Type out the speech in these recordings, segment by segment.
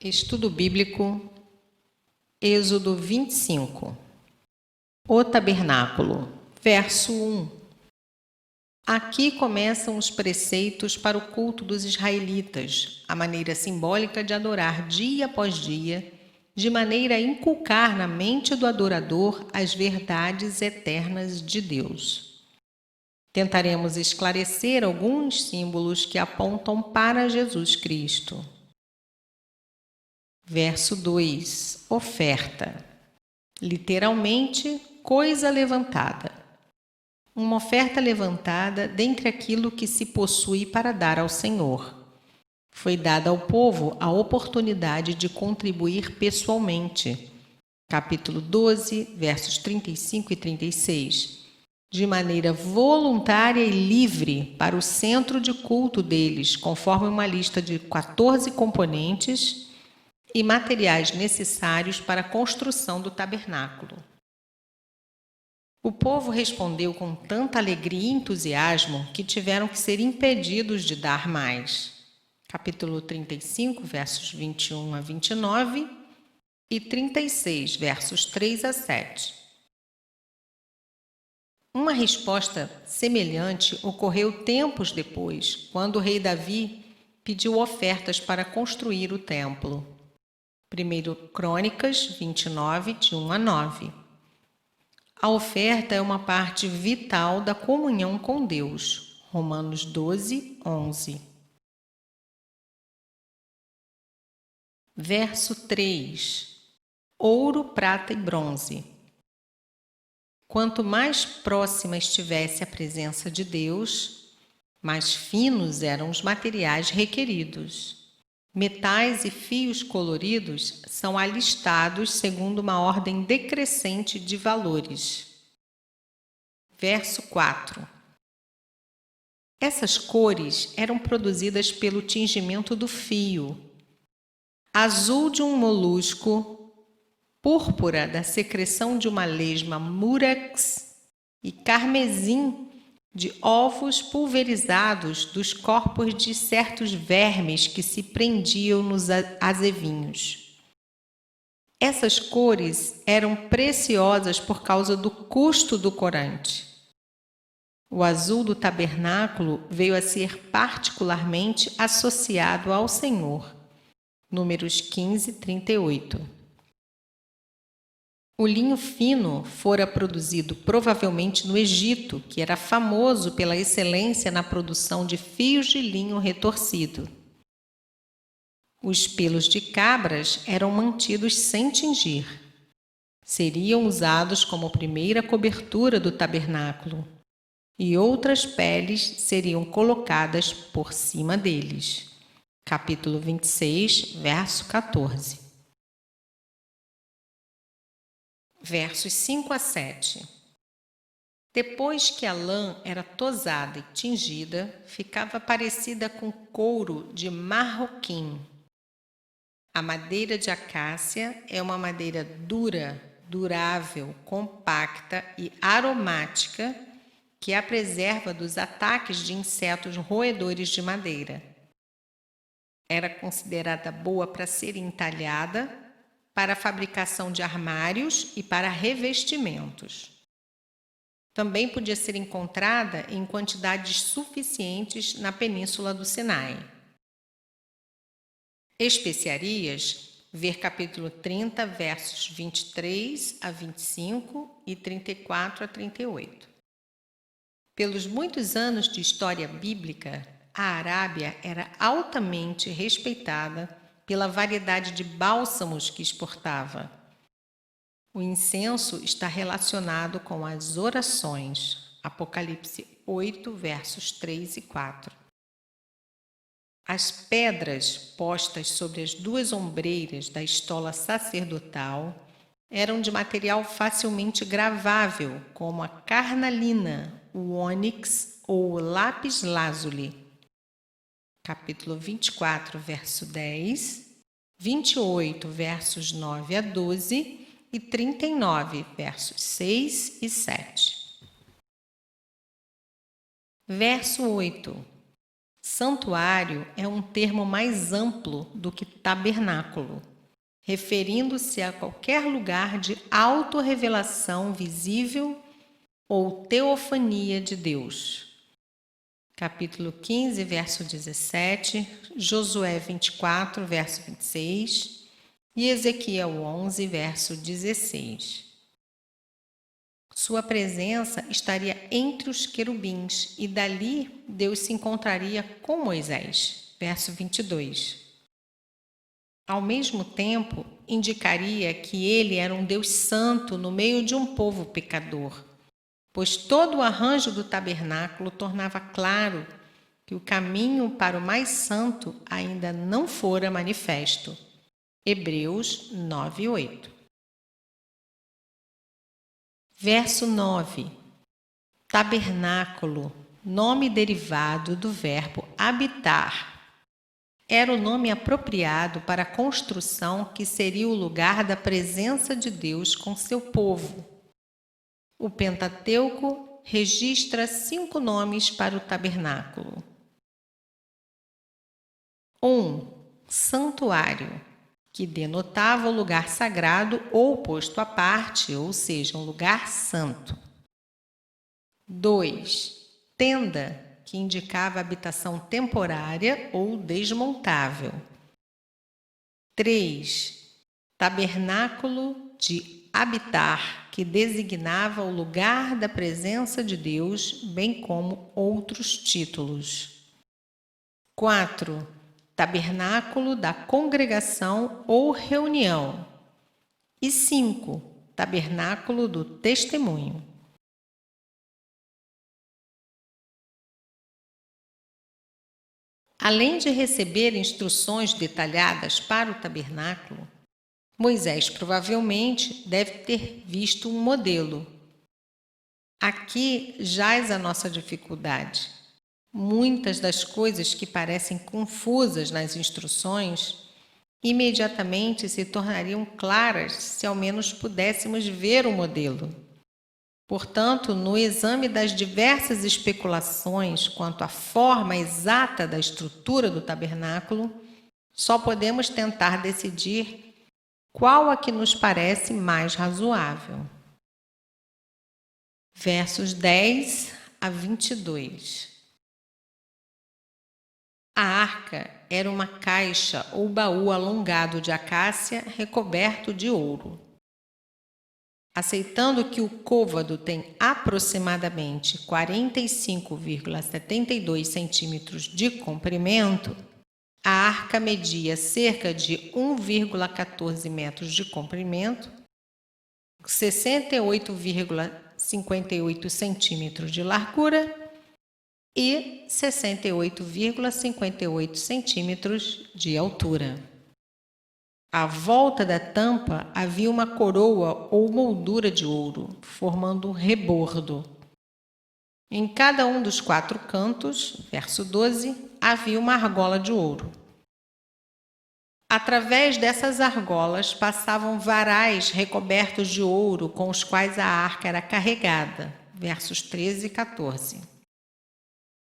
Estudo Bíblico, Êxodo 25. O Tabernáculo, verso 1. Aqui começam os preceitos para o culto dos israelitas, a maneira simbólica de adorar dia após dia, de maneira a inculcar na mente do adorador as verdades eternas de Deus. Tentaremos esclarecer alguns símbolos que apontam para Jesus Cristo. Verso 2. Oferta. Literalmente, coisa levantada. Uma oferta levantada dentre aquilo que se possui para dar ao Senhor. Foi dada ao povo a oportunidade de contribuir pessoalmente. Capítulo 12, versos 35 e 36. De maneira voluntária e livre para o centro de culto deles, conforme uma lista de 14 componentes e materiais necessários para a construção do tabernáculo. O povo respondeu com tanta alegria e entusiasmo que tiveram que ser impedidos de dar mais. Capítulo 35, versos 21 a 29 e 36, versos 3 a 7. Uma resposta semelhante ocorreu tempos depois, quando o rei Davi pediu ofertas para construir o templo. 1 Crônicas 29, de 1 a 9. A oferta é uma parte vital da comunhão com Deus. Romanos 12, 11. Verso 3. Ouro, prata e bronze. Quanto mais próxima estivesse a presença de Deus, mais finos eram os materiais requeridos. Metais e fios coloridos são alistados segundo uma ordem decrescente de valores. Verso 4. Essas cores eram produzidas pelo tingimento do fio. Azul de um molusco, púrpura da secreção de uma lesma múrex e carmesim de ovos pulverizados dos corpos de certos vermes que se prendiam nos azevinhos. Essas cores eram preciosas por causa do custo do corante. O azul do tabernáculo veio a ser particularmente associado ao Senhor. Números 15, 38. O linho fino fora produzido provavelmente no Egito, que era famoso pela excelência na produção de fios de linho retorcido. Os pelos de cabras eram mantidos sem tingir. Seriam usados como primeira cobertura do tabernáculo, e outras peles seriam colocadas por cima deles. Capítulo 26, verso 14. Versos 5 a 7. Depois que a lã era tosada e tingida, ficava parecida com couro de marroquim. A madeira de acácia é uma madeira dura, durável, compacta e aromática que a preserva dos ataques de insetos roedores de madeira. Era considerada boa para ser entalhada, para a fabricação de armários e para revestimentos. Também podia ser encontrada em quantidades suficientes na Península do Sinai. Especiarias, ver capítulo 30, versos 23 a 25 e 34 a 38. Pelos muitos anos de história bíblica, a Arábia era altamente respeitada pela variedade de bálsamos que exportava. O incenso está relacionado com as orações. Apocalipse 8, versos 3 e 4. As pedras postas sobre as duas ombreiras da estola sacerdotal eram de material facilmente gravável, como a carnalina, o ônix ou o lápis-lazuli. Capítulo 24, verso 10, 28, versos 9 a 12 e 39, versos 6 e 7. Verso 8. Santuário é um termo mais amplo do que tabernáculo, referindo-se a qualquer lugar de autorrevelação visível ou teofania de Deus. Capítulo 15, verso 17, Josué 24, verso 26 e Ezequiel 11, verso 16. Sua presença estaria entre os querubins e dali Deus se encontraria com Moisés. Verso 22. Ao mesmo tempo, indicaria que ele era um Deus santo no meio de um povo pecador, pois todo o arranjo do tabernáculo tornava claro que o caminho para o mais santo ainda não fora manifesto. Hebreus 9, 8. Verso 9. Tabernáculo, nome derivado do verbo habitar. Era o nome apropriado para a construção que seria o lugar da presença de Deus com seu povo. O Pentateuco registra 5 nomes para o tabernáculo. 1. Santuário, que denotava o lugar sagrado ou posto à parte, ou seja, um lugar santo. 2. Tenda, que indicava habitação temporária ou desmontável. 3. Tabernáculo de habitar, que designava o lugar da presença de Deus, bem como outros títulos. 4. Tabernáculo da congregação ou reunião. E 5. Tabernáculo do testemunho. Além de receber instruções detalhadas para o tabernáculo, Moisés provavelmente deve ter visto um modelo. Aqui jaz a nossa dificuldade. Muitas das coisas que parecem confusas nas instruções imediatamente se tornariam claras se ao menos pudéssemos ver o modelo. Portanto, no exame das diversas especulações quanto à forma exata da estrutura do tabernáculo, só podemos tentar decidir qual a que nos parece mais razoável. Versos 10 a 22. A arca era uma caixa ou baú alongado de acácia recoberto de ouro. Aceitando que o côvado tem aproximadamente 45,72 centímetros de comprimento, a arca media cerca de 1,14 metros de comprimento, 68,58 centímetros de largura e 68,58 centímetros de altura. À volta da tampa havia uma coroa ou moldura de ouro, formando um rebordo. Em cada um dos 4 cantos, verso 12, havia uma argola de ouro. Através dessas argolas passavam varais recobertos de ouro com os quais a arca era carregada, versos 13 e 14.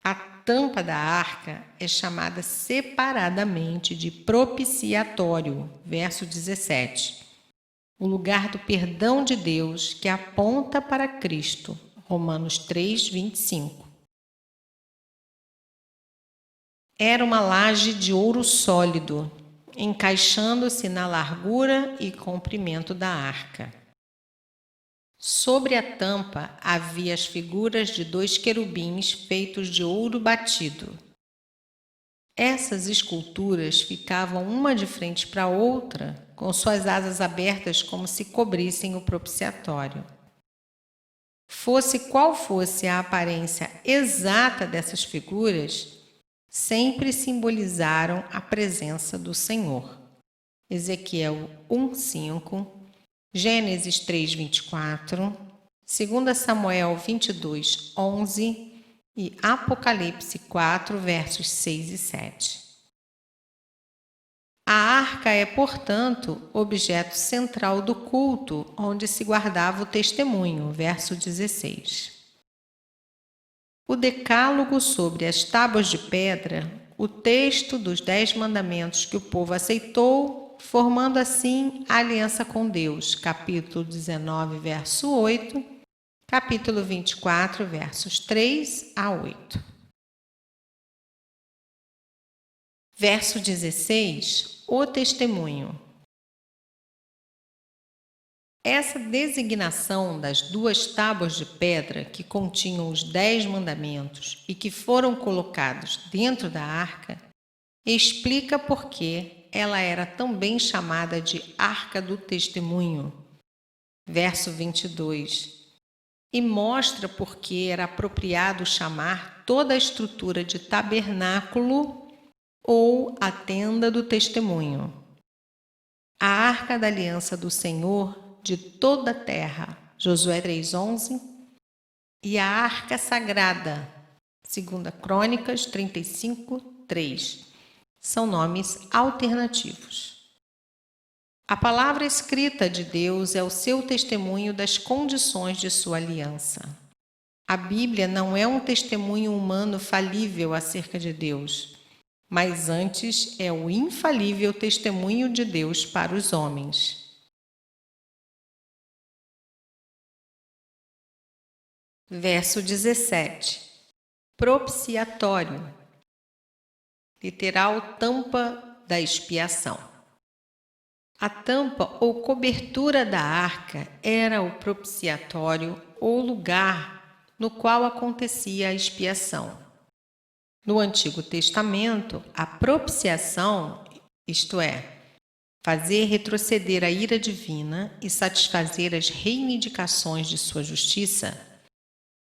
A tampa da arca é chamada separadamente de propiciatório, verso 17. O lugar do perdão de Deus que aponta para Cristo, Romanos 3, 25. Era uma laje de ouro sólido, encaixando-se na largura e comprimento da arca. Sobre a tampa havia as figuras de 2 querubins feitos de ouro batido. Essas esculturas ficavam uma de frente para a outra, com suas asas abertas como se cobrissem o propiciatório. Fosse qual fosse a aparência exata dessas figuras, sempre simbolizaram a presença do Senhor. Ezequiel 1:5, Gênesis 3:24, 2 Samuel 22:11 e Apocalipse 4, versos 6 e 7. A arca é, portanto, objeto central do culto, onde se guardava o testemunho, verso 16. o decálogo sobre as tábuas de pedra, o texto dos 10 mandamentos que o povo aceitou, formando assim a aliança com Deus, capítulo 19, verso 8, capítulo 24, versos 3 a 8. Verso 16, o testemunho. Essa designação das 2 tábuas de pedra que continham os 10 mandamentos e que foram colocados dentro da arca, explica por que ela era também chamada de Arca do Testemunho. Verso 22. E mostra por que era apropriado chamar toda a estrutura de tabernáculo ou a tenda do testemunho. A Arca da Aliança do Senhor de toda a terra, Josué 3:11, e a Arca Sagrada, 2 Crônicas 35:3, são nomes alternativos. A palavra escrita de Deus é o seu testemunho das condições de sua aliança. A Bíblia não é um testemunho humano falível acerca de Deus, mas antes é o infalível testemunho de Deus para os homens. Verso 17. Propiciatório. Literal, tampa da expiação. A tampa ou cobertura da arca era o propiciatório ou lugar no qual acontecia a expiação. No Antigo Testamento, a propiciação, isto é, fazer retroceder a ira divina e satisfazer as reivindicações de sua justiça,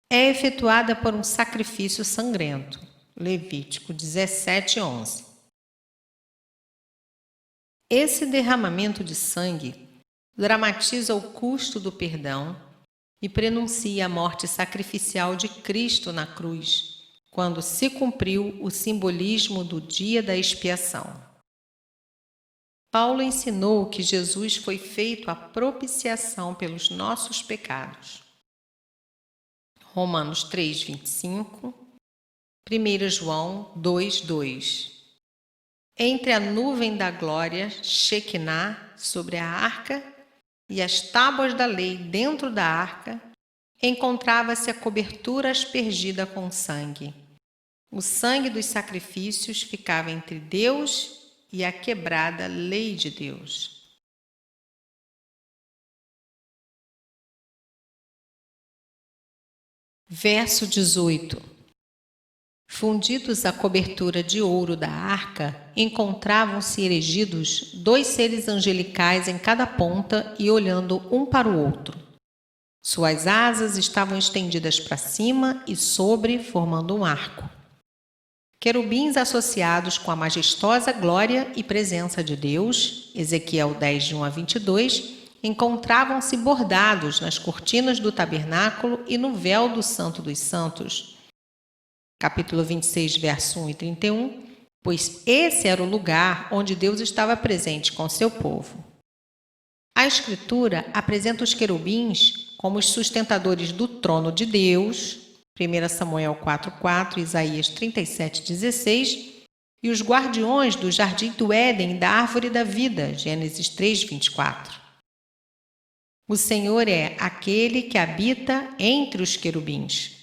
é efetuada por um sacrifício sangrento. Levítico 17:11. Esse derramamento de sangue dramatiza o custo do perdão e prenuncia a morte sacrificial de Cristo na cruz, quando se cumpriu o simbolismo do dia da expiação. Paulo ensinou que Jesus foi feito a propiciação pelos nossos pecados. Romanos 3:25, 1 João 2:2. Entre a nuvem da glória, Shekinah, sobre a arca, e as tábuas da lei dentro da arca, encontrava-se a cobertura aspergida com sangue. O sangue dos sacrifícios ficava entre Deus e a quebrada lei de Deus. Verso 18. Fundidos à cobertura de ouro da arca, encontravam-se erigidos 2 seres angelicais em cada ponta e olhando um para o outro. Suas asas estavam estendidas para cima e sobre, formando um arco. Querubins associados com a majestosa glória e presença de Deus, Ezequiel 10:1-22, encontravam-se bordados nas cortinas do tabernáculo e no véu do Santo dos Santos. Capítulo 26, verso 1 e 31, pois esse era o lugar onde Deus estava presente com seu povo. A Escritura apresenta os querubins como os sustentadores do trono de Deus, 1 Samuel 4:4, Isaías 37:16, e os guardiões do jardim do Éden e da árvore da vida, Gênesis 3:24. O Senhor é aquele que habita entre os querubins.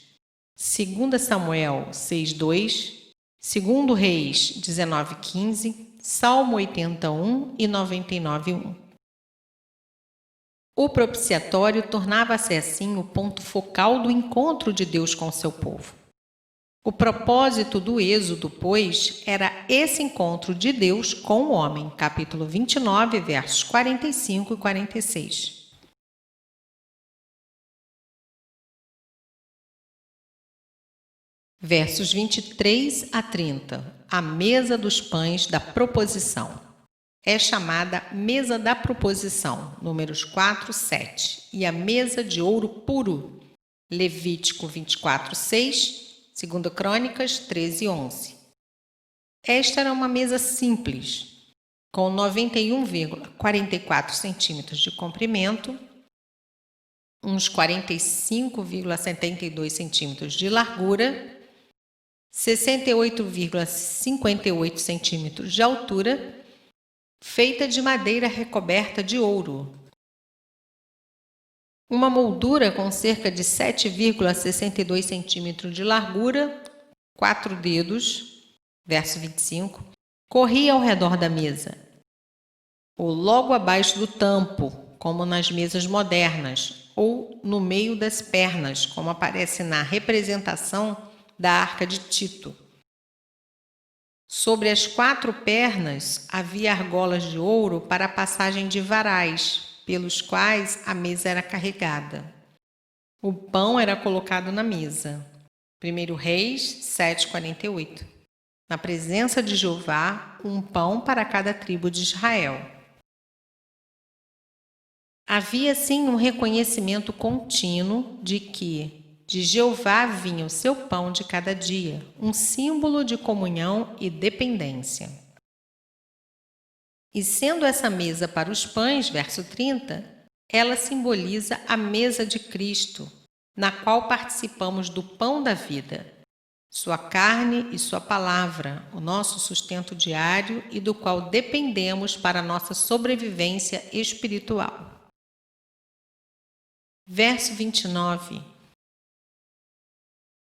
2 Samuel 6:2, 2 Reis 19:15, Salmo 81 e 99:1. O propiciatório tornava-se assim o ponto focal do encontro de Deus com seu povo. O propósito do Êxodo, pois, era esse encontro de Deus com o homem, capítulo 29, versos 45 e 46. Versos 23 a 30, a mesa dos pães da proposição. É chamada mesa da proposição, números 4, 7, e a mesa de ouro puro, Levítico 24:6, 2 Crônicas 13:11. Esta era uma mesa simples, com 91,44 centímetros de comprimento, uns 45,72 centímetros de largura, 68,58 centímetros de altura, feita de madeira recoberta de ouro. Uma moldura com cerca de 7,62 centímetros de largura, 4 dedos, verso 25, corria ao redor da mesa, ou logo abaixo do tampo, como nas mesas modernas, ou no meio das pernas, como aparece na representação da Arca de Tito. Sobre as 4 pernas havia argolas de ouro para a passagem de varais, pelos quais a mesa era carregada. O pão era colocado na mesa. 1 Reis 7,48. Na presença de Jeová, um pão para cada tribo de Israel. Havia, assim, um reconhecimento contínuo de que de Jeová vinha o seu pão de cada dia, um símbolo de comunhão e dependência. E sendo essa mesa para os pães, verso 30, ela simboliza a mesa de Cristo, na qual participamos do pão da vida, sua carne e sua palavra, o nosso sustento diário e do qual dependemos para a nossa sobrevivência espiritual. Verso 29.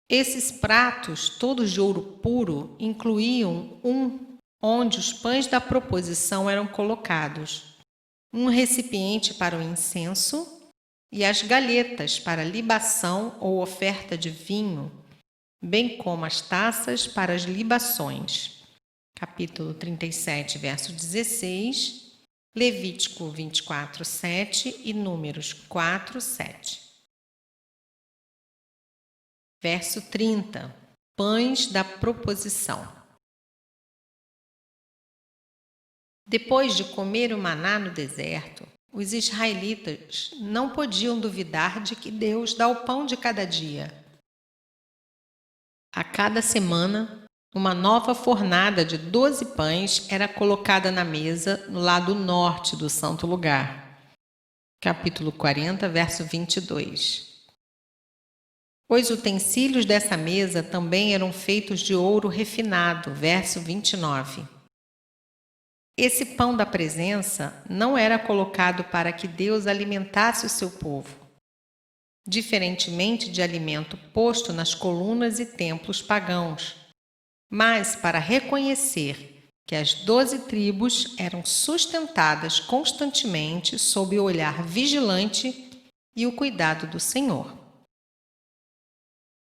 Esses pratos, todos de ouro puro, incluíam onde os pães da proposição eram colocados, um recipiente para o incenso e as galhetas para libação ou oferta de vinho, bem como as taças para as libações. Capítulo 37, verso 16, Levítico 24, 7 e Números 4, 7. Verso 30. Pães da proposição. Depois de comer o maná no deserto, os israelitas não podiam duvidar de que Deus dá o pão de cada dia. A cada semana, uma nova fornada de 12 pães era colocada na mesa no lado norte do santo lugar. Capítulo 40, verso 22. Os utensílios dessa mesa também eram feitos de ouro refinado, verso 29. Esse pão da presença não era colocado para que Deus alimentasse o seu povo, diferentemente de alimento posto nas colunas e templos pagãos, mas para reconhecer que as 12 tribos eram sustentadas constantemente sob o olhar vigilante e o cuidado do Senhor.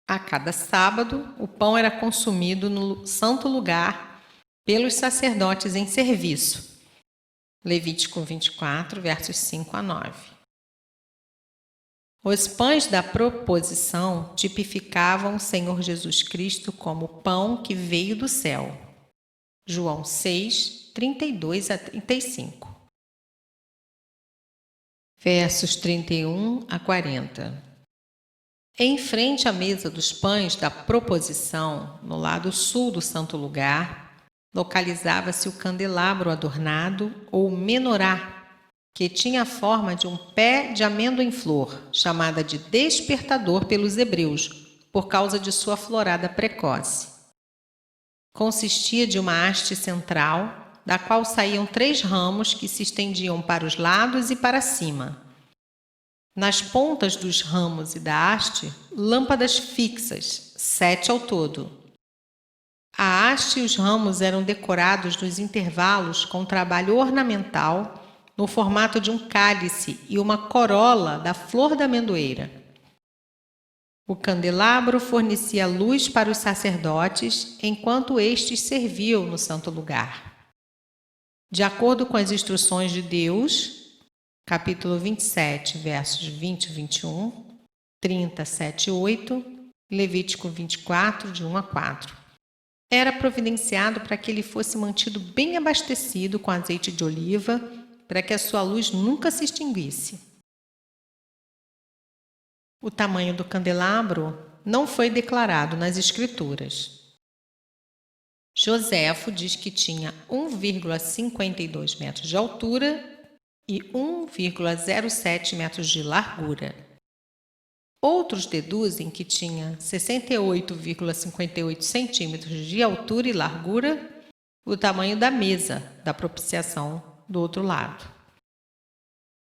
A cada sábado, o pão era consumido no santo lugar pelos sacerdotes em serviço. Levítico 24, versos 5 a 9. Os pães da proposição tipificavam o Senhor Jesus Cristo como o pão que veio do céu. João 6, 32 a 35. Versos 31 a 40. Em frente à mesa dos pães da proposição, no lado sul do santo lugar, localizava-se o candelabro adornado, ou menorá, que tinha a forma de um pé de amêndoa em flor, chamada de despertador pelos hebreus, por causa de sua florada precoce. Consistia de uma haste central, da qual saíam 3 ramos que se estendiam para os lados e para cima. Nas pontas dos ramos e da haste, lâmpadas fixas, 7 ao todo. A haste e os ramos eram decorados nos intervalos com trabalho ornamental no formato de um cálice e uma corola da flor da amendoeira. O candelabro fornecia luz para os sacerdotes enquanto estes serviam no santo lugar. De acordo com as instruções de Deus, capítulo 27, versos 20 e 21, 30, 7 e 8, Levítico 24, de 1 a 4. Era providenciado para que ele fosse mantido bem abastecido com azeite de oliva, para que a sua luz nunca se extinguisse. O tamanho do candelabro não foi declarado nas Escrituras. Joséfo diz que tinha 1,52 metros de altura e 1,07 metros de largura. Outros deduzem que tinha 68,58 centímetros de altura e largura, o tamanho da mesa da propiciação do outro lado.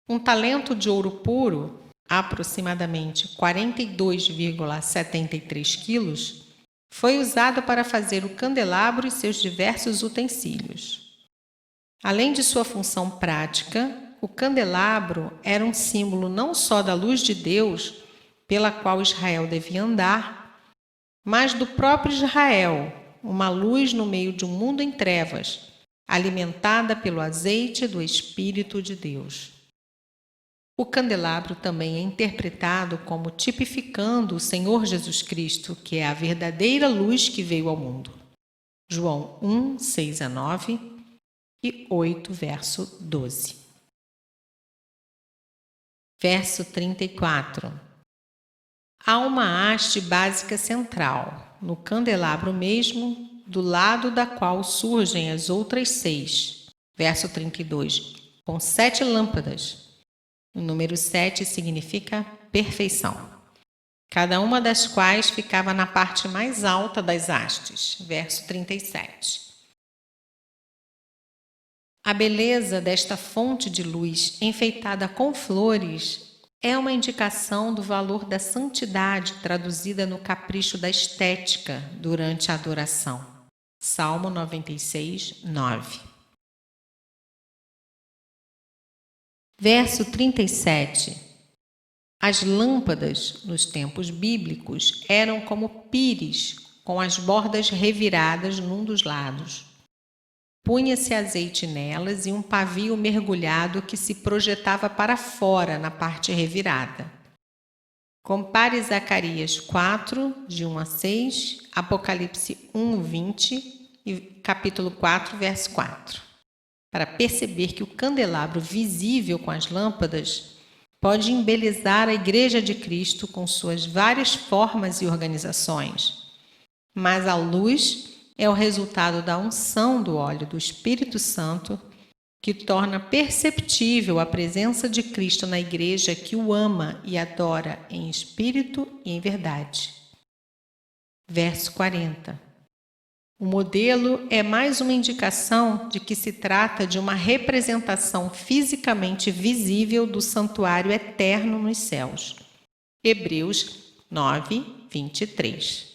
Um talento de ouro puro, aproximadamente 42,73 quilos, foi usado para fazer o candelabro e seus diversos utensílios. Além de sua função prática, o candelabro era um símbolo não só da luz de Deus, pela qual Israel devia andar, mas do próprio Israel, uma luz no meio de um mundo em trevas, alimentada pelo azeite do Espírito de Deus. O candelabro também é interpretado como tipificando o Senhor Jesus Cristo, que é a verdadeira luz que veio ao mundo. João 1, 6 a 9 e 8, verso 12. Verso 34. Há uma haste básica central, no candelabro mesmo, do lado da qual surgem as outras 6. Verso 32. Com 7 lâmpadas. O número 7 significa perfeição, cada uma das quais ficava na parte mais alta das hastes. Verso 37. A beleza desta fonte de luz enfeitada com flores é uma indicação do valor da santidade traduzida no capricho da estética durante a adoração. Salmo 96, 9. Verso 37. As lâmpadas, nos tempos bíblicos, eram como pires, com as bordas reviradas num dos lados. Punha-se azeite nelas e um pavio mergulhado que se projetava para fora na parte revirada. Compare Zacarias 4, de 1 a 6, Apocalipse 1, 20 e capítulo 4, verso 4. Para perceber que o candelabro visível com as lâmpadas pode embelezar a Igreja de Cristo com suas várias formas e organizações. Mas a luz é o resultado da unção do óleo do Espírito Santo, que torna perceptível a presença de Cristo na Igreja que o ama e adora em espírito e em verdade. Verso 40. O modelo é mais uma indicação de que se trata de uma representação fisicamente visível do santuário eterno nos céus. Hebreus 9, 23.